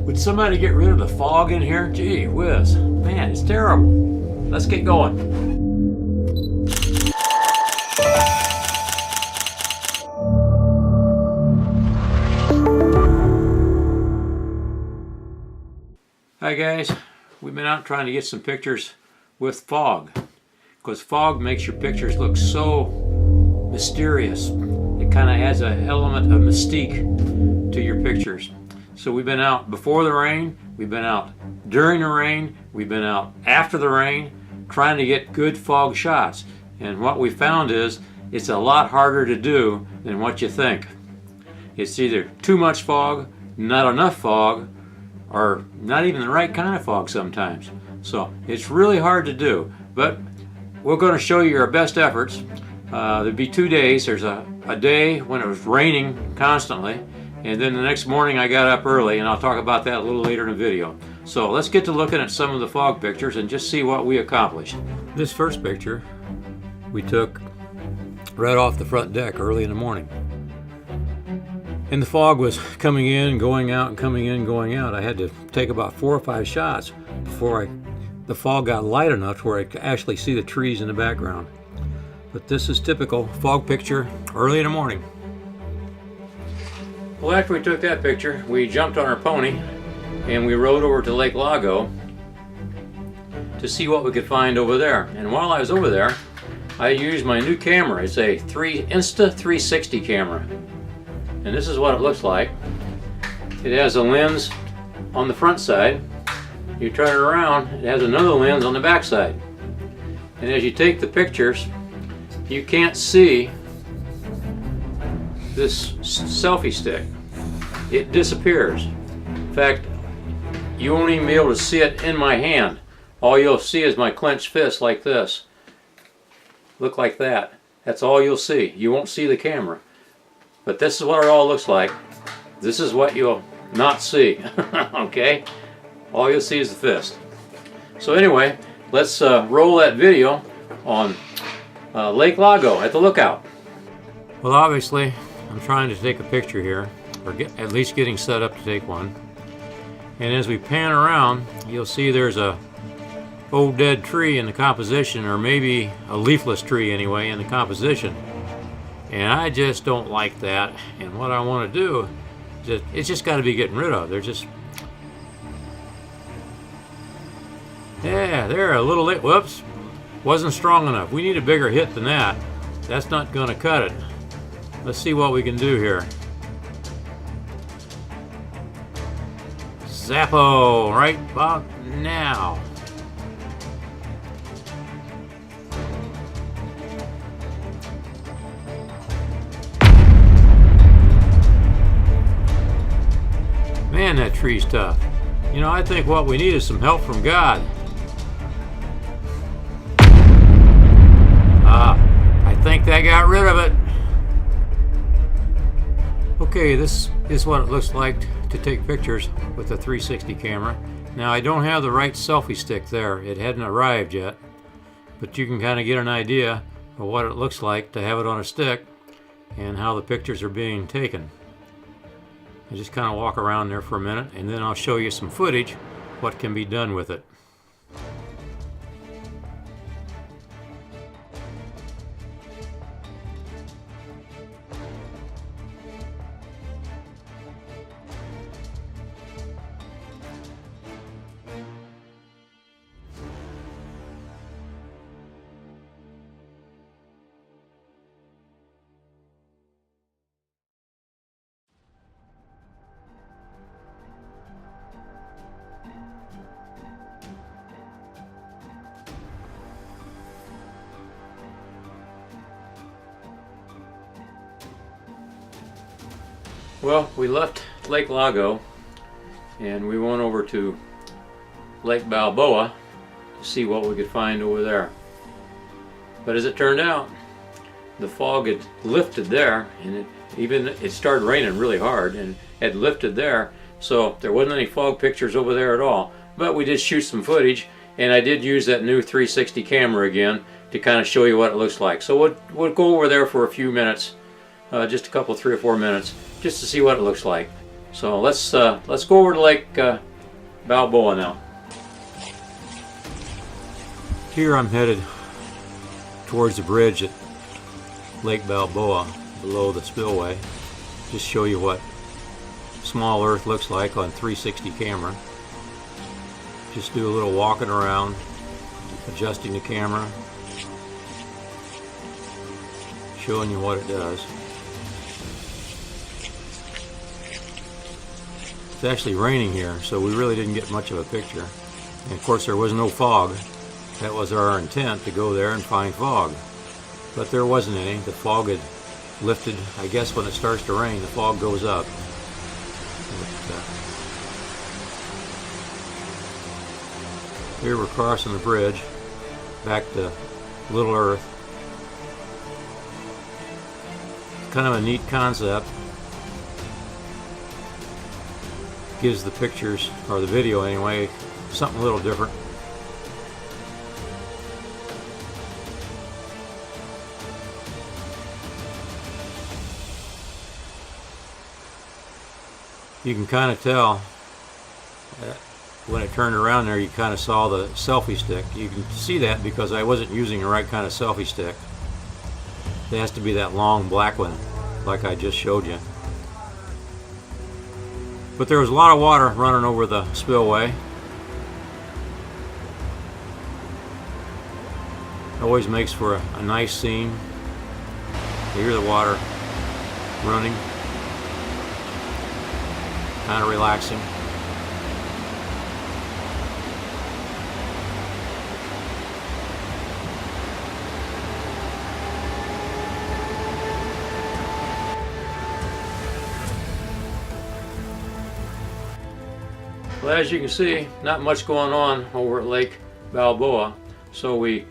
Would somebody get rid of the fog in here? Gee whiz. Man, it's terrible. Let's get going. Hi guys. We've been out trying to get some pictures with fog. Because fog makes your pictures look so mysterious. It kind of adds an element of mystique to your pictures. So we've been out before the rain, we've been out during the rain, we've been out after the rain, trying to get good fog shots. And what we found is, it's a lot harder to do than what you think. It's either too much fog, not enough fog, or not even the right kind of fog sometimes. So it's really hard to do, but we're going to show you our best efforts. There'll be 2 days. There's a day when it was raining constantly, and then the next morning I got up early, and I'll talk about that a little later in the video. So let's get to looking at some of the fog pictures and just see what we accomplished. This first picture we took right off the front deck early in the morning. And the fog was coming in, going out, and coming in, going out. I had to take about 4 or 5 shots before the fog got light enough where I could actually see the trees in the background. But this is typical fog picture early in the morning. Well, after we took that picture, we jumped on our pony and we rode over to Lake Lago to see what we could find over there. And while I was over there, I used my new camera. It's a Insta360 camera. And this is what it looks like. It has a lens on the front side. You turn it around, it has another lens on the back side. And as you take the pictures, you can't see this selfie stick. It disappears. In fact, you won't even be able to see it in my hand. All you'll see is my clenched fist like this. Look like that. That's all you'll see. You won't see the camera. But this is what it all looks like. This is what you'll not see. Okay? All you'll see is the fist. So anyway, let's roll that video on Lake Lago at the lookout. Well, obviously, I'm trying to take a picture here, or at least getting set up to take one. And as we pan around, you'll see there's a old dead tree in the composition, or maybe a leafless tree anyway in the composition. And I just don't like that. And what I want to do, it's just got to be getting rid of. They're just, yeah, they're a little late. Whoops, wasn't strong enough. We need a bigger hit than that. That's not going to cut it. Let's see what we can do here. Zappo, right about now. Man, that tree's tough. You know, I think what we need is some help from God. I think that got rid of it. Okay, this is what it looks like to take pictures with the 360 camera. Now, I don't have the right selfie stick there. It hadn't arrived yet. But you can kind of get an idea of what it looks like to have it on a stick and how the pictures are being taken. I just kind of walk around there for a minute, and then I'll show you some footage, what can be done with it. Well, we left Lake Lago and we went over to Lake Balboa to see what we could find over there. But as it turned out, the fog had lifted there, and it started raining really hard and had lifted there, so there wasn't any fog pictures over there at all. But we did shoot some footage, and I did use that new 360 camera again to kind of show you what it looks like. So we'll go over there for a few minutes, just a couple, 3 or 4 minutes, just to see what it looks like. So let's go over to Lake Balboa now. Here I'm headed towards the bridge at Lake Balboa below the spillway. Just show you what small Earth looks like on 360 camera. Just do a little walking around, adjusting the camera, showing you what it does. It's actually raining here, so we really didn't get much of a picture. And of course there was no fog. That was our intent, to go there and find fog. But there wasn't any. The fog had lifted. I guess when it starts to rain, the fog goes up. Here we're crossing the bridge back to Little Earth. Kind of a neat concept. Gives the pictures, or the video anyway, something a little different. You can kind of tell when it turned around there, you kind of saw the selfie stick. You can see that because I wasn't using the right kind of selfie stick. It has to be that long black one like I just showed you. But there was a lot of water running over the spillway. It always makes for a nice scene. You hear the water running, kind of relaxing. Well, as you can see, not much going on over at Lake Balboa. So we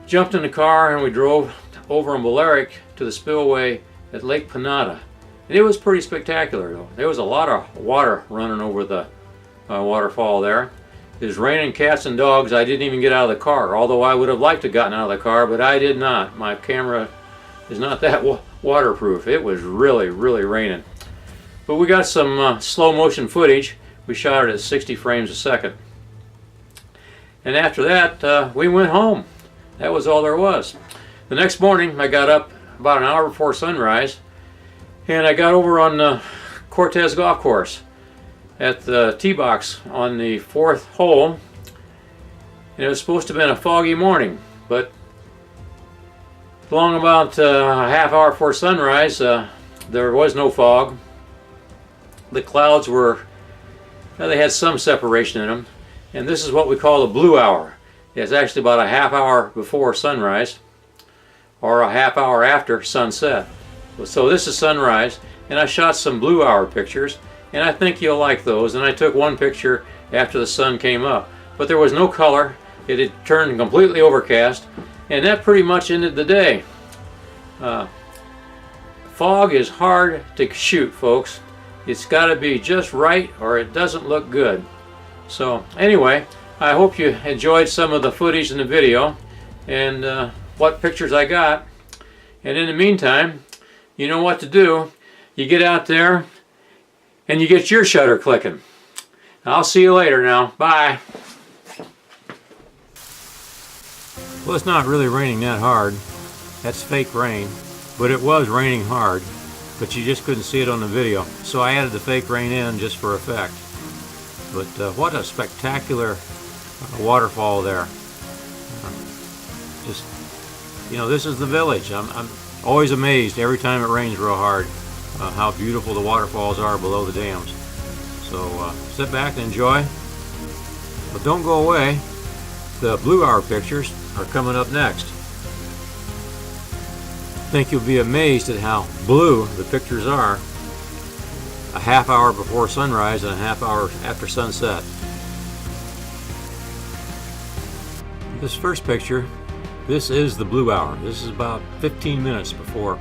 jumped in the car and we drove over in Balearic to the spillway at Lake Panada. And it was pretty spectacular though. There was a lot of water running over the waterfall there. It was raining cats and dogs. I didn't even get out of the car, although I would have liked to have gotten out of the car, but I did not. My camera is not that waterproof. It was really, really raining. But we got some slow motion footage. We shot it at 60 frames a second. And after that, we went home. That was all there was. The next morning, I got up about an hour before sunrise, and I got over on the Cortez golf course at the tee box on the 4th hole. And it was supposed to have been a foggy morning, but along about a half hour before sunrise, there was no fog. The clouds were, they had some separation in them, and this is what we call the blue hour. It's actually about a half hour before sunrise, or a half hour after sunset. So this is sunrise, and I shot some blue hour pictures, and I think you'll like those. And I took one picture after the sun came up, but there was no color. It had turned completely overcast, and that pretty much ended the day. Fog is hard to shoot, folks. It's got to be just right or it doesn't look good. So anyway, I hope you enjoyed some of the footage in the video and what pictures I got. And in the meantime, you know what to do. You get out there and you get your shutter clicking. I'll see you later now. Bye. Well, it's not really raining that hard. That's fake rain. But it was raining hard. But you just couldn't see it on the video. So I added the fake rain in just for effect. But what a spectacular waterfall there. Just, you know, this is the village. I'm always amazed every time it rains real hard how beautiful the waterfalls are below the dams. So sit back and enjoy. But don't go away. The blue hour pictures are coming up next. I think you'll be amazed at how blue the pictures are a half hour before sunrise and a half hour after sunset. This first picture, this is the blue hour. This is about 15 minutes before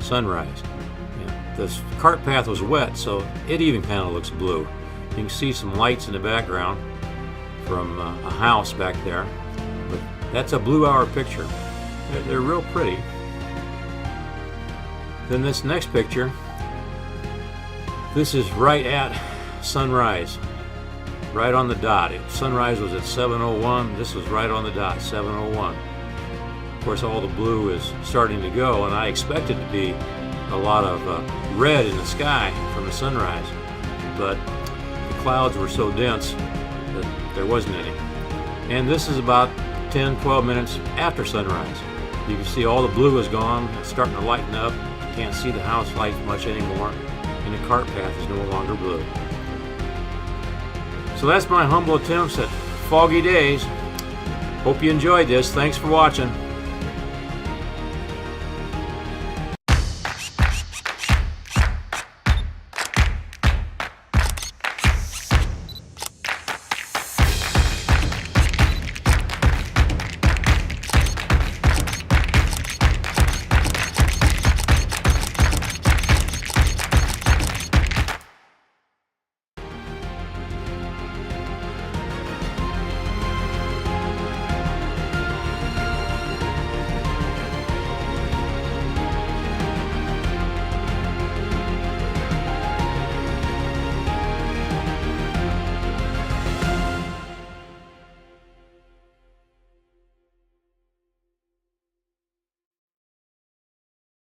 sunrise. Yeah, this cart path was wet, so it even kind of looks blue. You can see some lights in the background from a house back there, but that's a blue hour picture. They're real pretty. Then this next picture, This is right at sunrise, right on the dot. Sunrise was at 7:01. This was right on the dot, 7:01. Of course, all the blue is starting to go, and I expected to be a lot of red in the sky from the sunrise, but the clouds were so dense that there wasn't any. And this is about 10-12 minutes after sunrise. You can see all the blue is gone. It's starting to lighten up. You can't see the house lights much anymore, and the cart path is no longer blue. So that's my humble attempts at foggy days. Hope you enjoyed this. Thanks for watching.